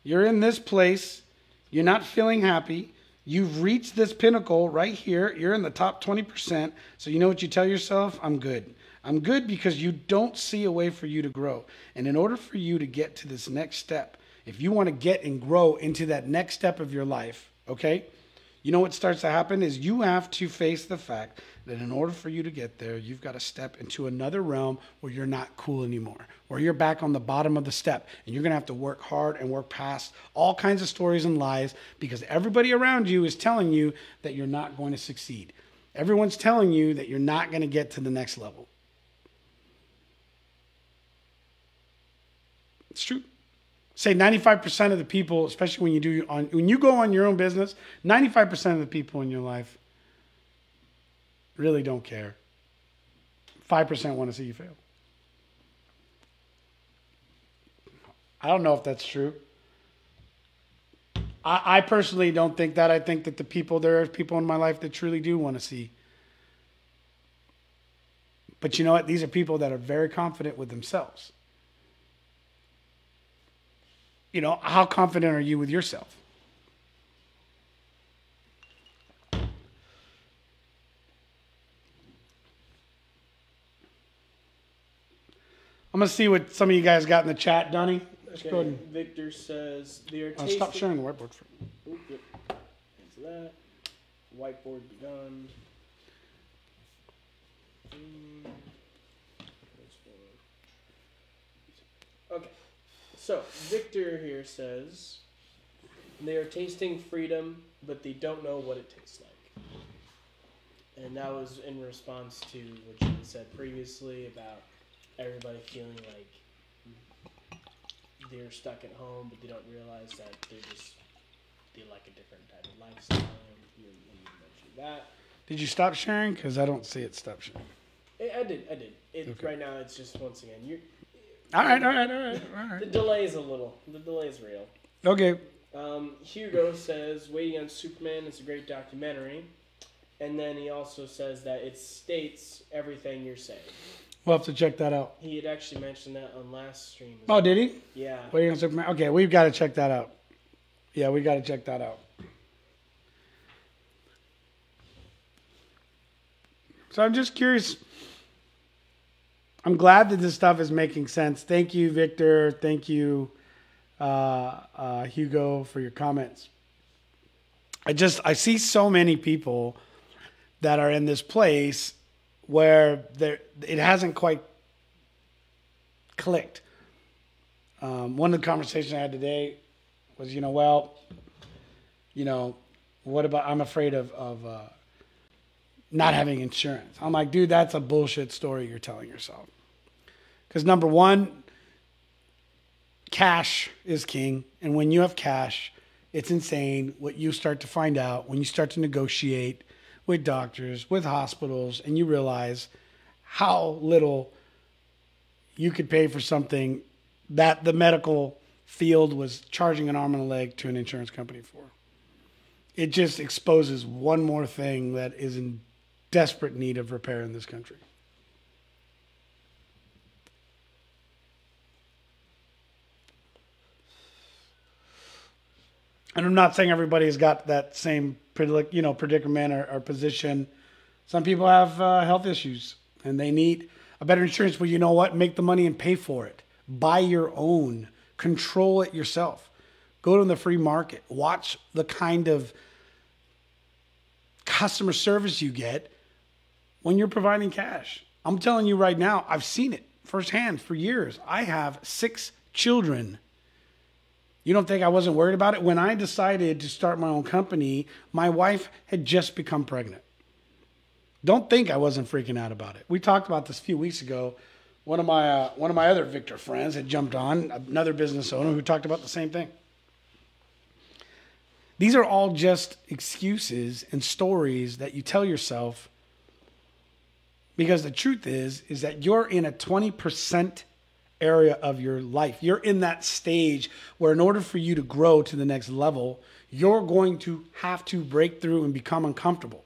you're in this place, you're not feeling happy, you've reached this pinnacle right here, you're in the top 20%, so you know what you tell yourself? I'm good. I'm good because you don't see a way for you to grow. And in order for you to get to this next step, if you want to get and grow into that next step of your life, okay, you know what starts to happen is you have to face the fact that in order for you to get there, you've got to step into another realm where you're not cool anymore, where you're back on the bottom of the step, and you're going to have to work hard and work past all kinds of stories and lies because everybody around you is telling you that you're not going to succeed. Everyone's telling you that you're not going to get to the next level. It's true. Say 95% of the people, especially when you go on your own business, 95% of the people in your life really don't care. 5% want to see you fail. I don't know if that's true. I personally don't think that. I think that there are people in my life that truly do want to see. But you know what? These are people that are very confident with themselves. You know, how confident are you with yourself? I'm going to see what some of you guys got in the chat, Donnie. Okay. Go ahead. Victor says they are tasting... Stop sharing the whiteboard for me. Yep. That's that. Whiteboard begun. Okay. So, Victor here says, they are tasting freedom, but they don't know what it tastes like. And that was in response to what you had said previously about everybody feeling like they're stuck at home, but they don't realize that they like a different type of lifestyle. You mentioned that. Did you stop sharing? Because I don't see it stop sharing. I did. Okay. Right now, it's just, once again, All right. The delay is real. Okay. Hugo says, Waiting on Superman is a great documentary. And then he also says that it states everything you're saying. We'll have to check that out. He had actually mentioned that on last stream. Oh, did he? Yeah. Waiting on Superman. Okay, we've got to check that out. Yeah, we got to check that out. So I'm just curious. I'm glad that this stuff is making sense. Thank you, Victor. Thank you, Hugo, for your comments. I see so many people that are in this place where it hasn't quite clicked. One of the conversations I had today was, what about, I'm afraid of not having insurance. I'm like, dude, that's a bullshit story you're telling yourself. Because number one, cash is king. And when you have cash, it's insane what you start to find out when you start to negotiate with doctors, with hospitals, and you realize how little you could pay for something that the medical field was charging an arm and a leg to an insurance company for. It just exposes one more thing that is in desperate need of repair in this country. And I'm not saying everybody's got that same predicament or position. Some people have health issues and they need a better insurance. Well, you know what? Make the money and pay for it. Buy your own. Control it yourself. Go to the free market. Watch the kind of customer service you get when you're providing cash. I'm telling you right now, I've seen it firsthand for years. I have 6 children. You don't think I wasn't worried about it? When I decided to start my own company, my wife had just become pregnant. Don't think I wasn't freaking out about it. We talked about this a few weeks ago. One of my other Victor friends had jumped on, another business owner who talked about the same thing. These are all just excuses and stories that you tell yourself because the truth is that you're in a 20% area of your life. You're in that stage where in order for you to grow to the next level, you're going to have to break through and become uncomfortable.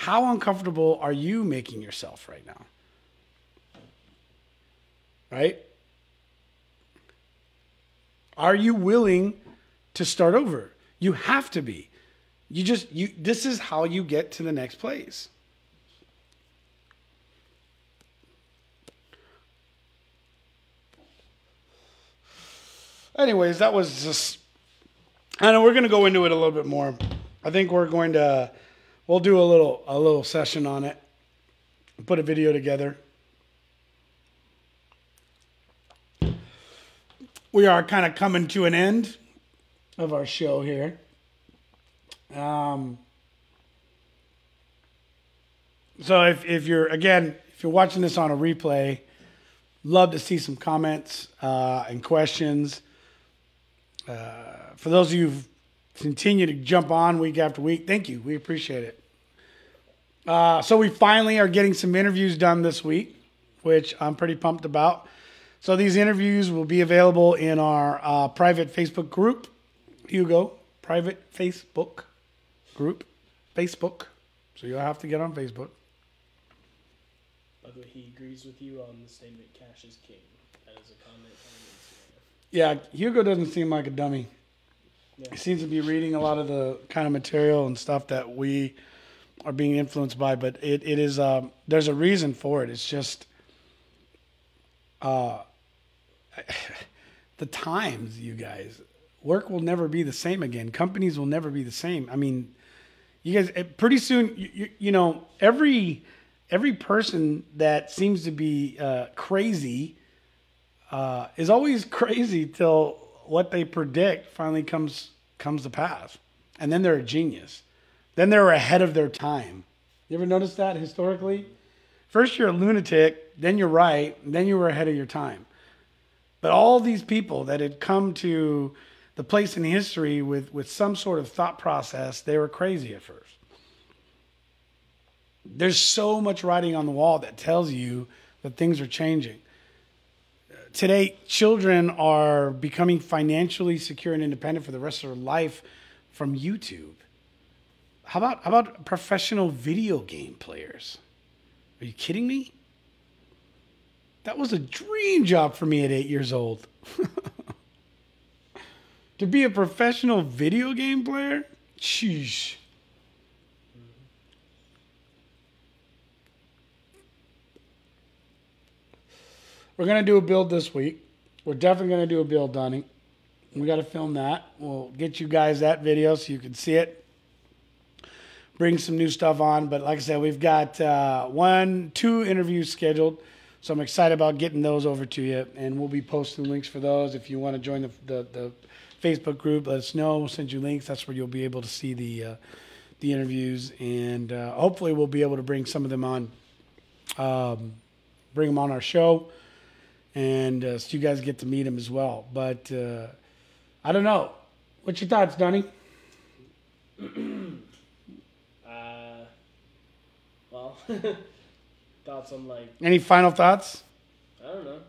How uncomfortable are you making yourself right now? Right? Are you willing to start over? You have to be. This is how you get to the next place. Anyways, that was just, I know we're going to go into it a little bit more. I think we'll do a little session on it, put a video together. We are kind of coming to an end of our show here. So if you're watching this on a replay, love to see some comments and questions. For those of you who continue to jump on week after week, thank you. We appreciate it. So we finally are getting some interviews done this week, which I'm pretty pumped about. So these interviews will be available in our private Facebook group. Hugo, private Facebook group. Facebook. So you'll have to get on Facebook. By the way, he agrees with you on the statement, cash is king. That is a comment on Instagram. Yeah, Hugo doesn't seem like a dummy. Yeah. He seems to be reading a lot of the kind of material and stuff that we are being influenced by, but it is, there's a reason for it. It's just, the times, you guys, work will never be the same again. Companies will never be the same. I mean, you guys, pretty soon, you know, every person that seems to be crazy is always crazy till what they predict finally comes to pass. And then they're a genius. Then they're ahead of their time. You ever notice that historically? First you're a lunatic, then you're right, and then you were ahead of your time. But all these people that had come to the place in history with some sort of thought process, they were crazy at first. There's so much writing on the wall that tells you that things are changing. Today, children are becoming financially secure and independent for the rest of their life from YouTube. How about professional video game players? Are you kidding me? That was a dream job for me at 8 years old. To be a professional video game player? Sheesh. We're going to do a build this week. We're definitely going to do a build, Donnie. We got to film that. We'll get you guys that video so you can see it. Bring some new stuff on. But like I said, we've got 2 interviews scheduled. So I'm excited about getting those over to you. And we'll be posting links for those. If you want to join the Facebook group, let us know. We'll send you links. That's where you'll be able to see the interviews. And hopefully we'll be able to bring some of them on. Bring them on our show. And so you guys get to meet them as well. But I don't know. What's your thoughts, Donnie? Well, thoughts on like... Any final thoughts? I don't know.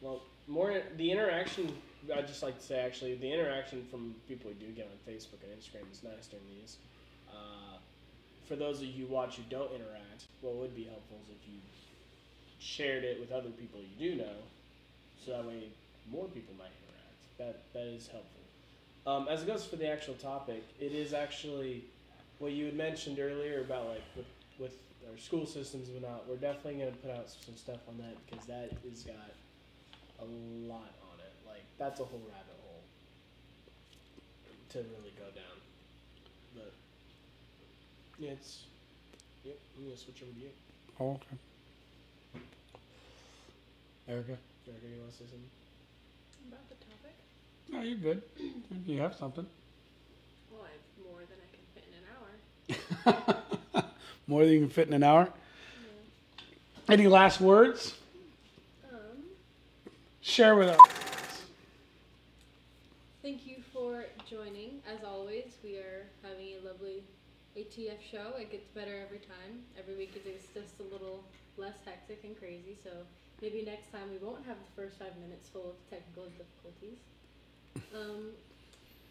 Well, more the interaction, I'd just like to say actually, the interaction from people we do get on Facebook and Instagram is nice during these. For those of you who watch who don't interact, what would be helpful is if you shared it with other people you do know, so that way more people might interact. That is helpful. As it goes for the actual topic, it is actually what you had mentioned earlier about like with our school systems and whatnot. We're definitely going to put out some stuff on that because that has got a lot on it. Like that's a whole rabbit hole to really go down. But yeah, I'm going to switch over to you. Oh, okay. Erica, you want to say something? About the topic? No, you're good. If you have something. Well, I have more than I can fit in an hour. More than you can fit in an hour? Yeah. Any last words? Share with us. Thank you for joining. As always, we are having a lovely ATF show. It gets better every time. Every week it is just a little less hectic and crazy, so maybe next time we won't have the first 5 minutes full of technical difficulties.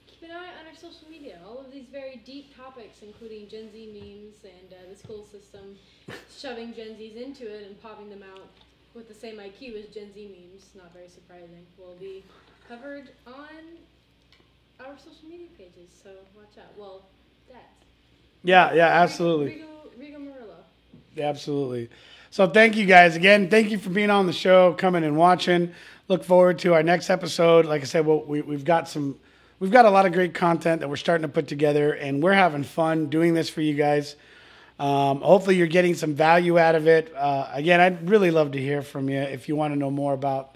Keep an eye on our social media. All of these very deep topics, including Gen Z memes and the school system shoving Gen Zs into it and popping them out with the same IQ as Gen Z memes, not very surprising, will be covered on our social media pages. So watch out. Well, Dad's. Yeah, absolutely. Rigo Murillo. Absolutely. So thank you guys again. Thank you for being on the show, coming and watching. Look forward to our next episode. Like I said, we've got a lot of great content that we're starting to put together, and we're having fun doing this for you guys. Hopefully you're getting some value out of it. Again, I'd really love to hear from you if you want to know more about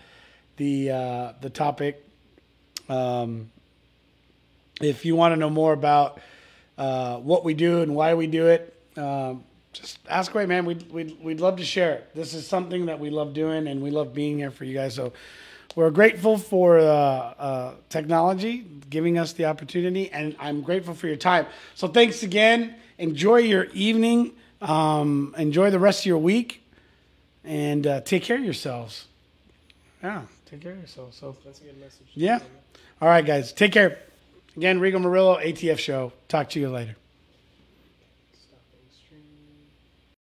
the topic. If you want to know more about what we do and why we do it, just ask away, man. We'd love to share it. This is something that we love doing, and we love being here for you guys. So we're grateful for technology giving us the opportunity, and I'm grateful for your time. So thanks again. Enjoy your evening. Enjoy the rest of your week, and take care of yourselves. Yeah, take care of yourselves. So That's a good message. yeah. All right, guys. Take care. Again, Rigo Murillo, ATF Show. Talk to you later. Stopping stream.